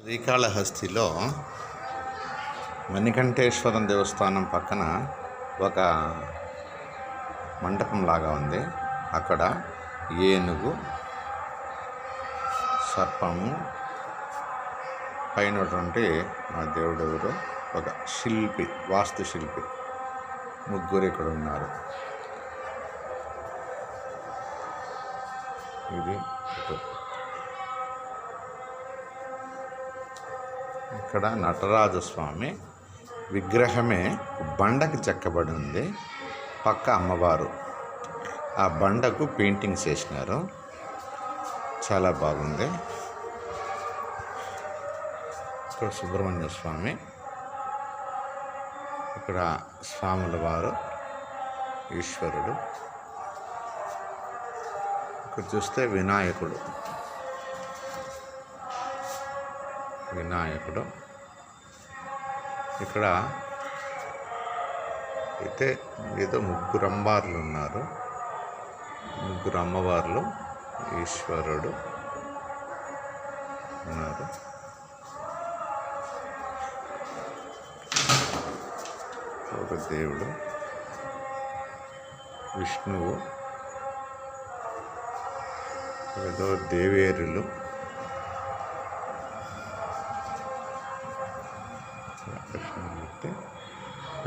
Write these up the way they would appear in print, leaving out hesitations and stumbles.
శ్రీకాళహస్తిలో మణికంఠేశ్వరం దేవస్థానం పక్కన ఒక మండపం లాగా ఉంది. అక్కడ ఏనుగు, సర్పము, పైనటువంటి ఆ దేవుడు ఎవరు, ఒక శిల్పి, వాస్తు శిల్పి, ముగ్గురు ఇక్కడ ఉన్నారు. ఇది ఇక్కడ నటరాజస్వామి విగ్రహమే బండకి చెక్కబడి ఉంది. పక్క అమ్మవారు. ఆ బండకు పెయింటింగ్స్ వేసినారు, చాలా బాగుంది. ఇక్కడ సుబ్రహ్మణ్య స్వామి, ఇక్కడ స్వాముల వారు, ఈశ్వరుడు. ఇక్కడ చూస్తే వినాయకుడు, ఇక్కడ అయితే ఏదో ముగ్గురు అమ్మవార్లు ఉన్నారు. ముగ్గురు అమ్మవార్లు, ఈశ్వరుడు ఉన్నారు. ఒక దేవుడు, విష్ణువు, ఏదో దేవేరులు,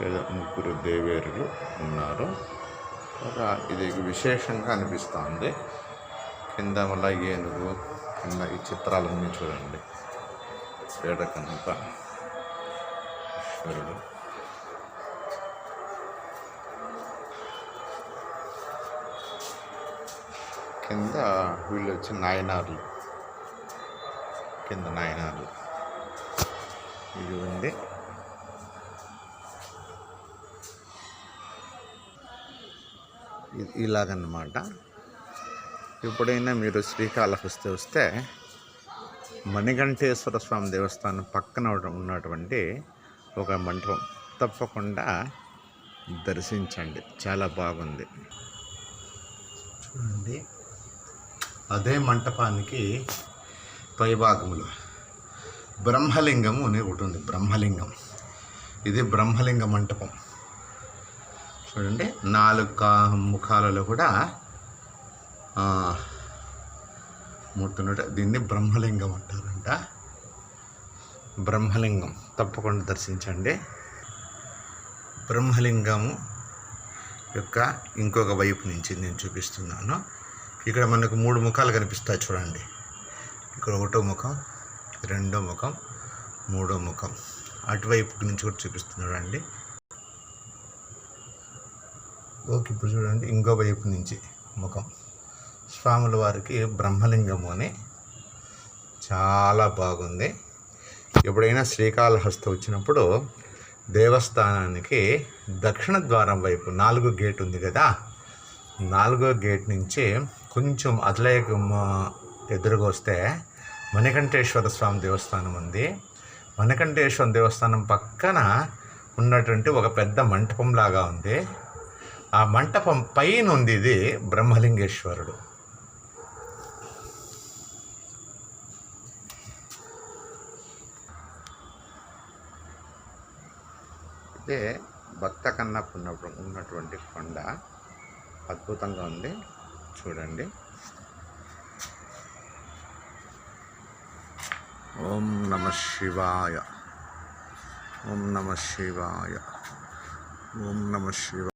ఏదో ముగ్గురు దేవేరులు ఉన్నారు. ఇది విశేషంగా అనిపిస్తుంది. కింద వల్ల ఏనుగు, కింద ఈ చిత్రాలన్నీ చూడండి. పేడకంత ఈశ్వరుడు, కింద వీళ్ళు వచ్చి నాయనార్లు, కింద నాయనార్లు. ఇది ఉంది. ఇలాగన్నమాట. ఎప్పుడైనా మీరు శ్రీకాళహస్తి వస్తే మణికంఠేశ్వర స్వామి దేవస్థానం పక్కన ఉన్నటువంటి ఒక మండపం తప్పకుండా దర్శించండి, చాలా బాగుంది. చూడండి, అదే మంటపానికి పైభాగంలో బ్రహ్మలింగము అని ఒకటి ఉంది. బ్రహ్మలింగం, ఇది బ్రహ్మలింగ మంటపం. చూడండి, 4 ముఖాలలో కూడా ముట్టునట్టు. దీన్ని బ్రహ్మలింగం అంటారంట. బ్రహ్మలింగం తప్పకుండా దర్శించండి. బ్రహ్మలింగము యొక్క ఇంకొక వైపు నుంచి నేను చూపిస్తున్నాను. ఇక్కడ మనకు 3 ముఖాలు కనిపిస్తాయి చూడండి. ఇక్కడ 1వ ముఖం, 2వ ముఖం, 3వ ముఖం. అటువైపు నుంచి కూడా చూపిస్తున్నాడు అండి. ఓకే, ఇప్పుడు చూడండి, ఇంకో వైపు నుంచి ముఖం. స్వాముల వారికి బ్రహ్మలింగము అని చాలా బాగుంది. ఎప్పుడైనా శ్రీకాళహస్తి వచ్చినప్పుడు దేవస్థానానికి దక్షిణ ద్వారం వైపు 4వ గేట్ ఉంది కదా, 4వ గేట్ నుంచి కొంచెం అట్లే ఎదురుగా వస్తే మణికంఠేశ్వర స్వామి దేవస్థానం ఉంది. మణికంఠేశ్వర దేవస్థానం పక్కన ఉన్నటువంటి ఒక పెద్ద మంటపం లాగా ఉంది. ఆ మంటపం పైన ఉంది ఇది బ్రహ్మలింగేశ్వరుడు. ఇదే భక్త కన్నప్ప ఉన్నటువంటి కొండ, అద్భుతంగా ఉంది. చూడండి. ఓం నమః శివాయ, ఓం నమః శివాయ, ఓం నమః శివాయ.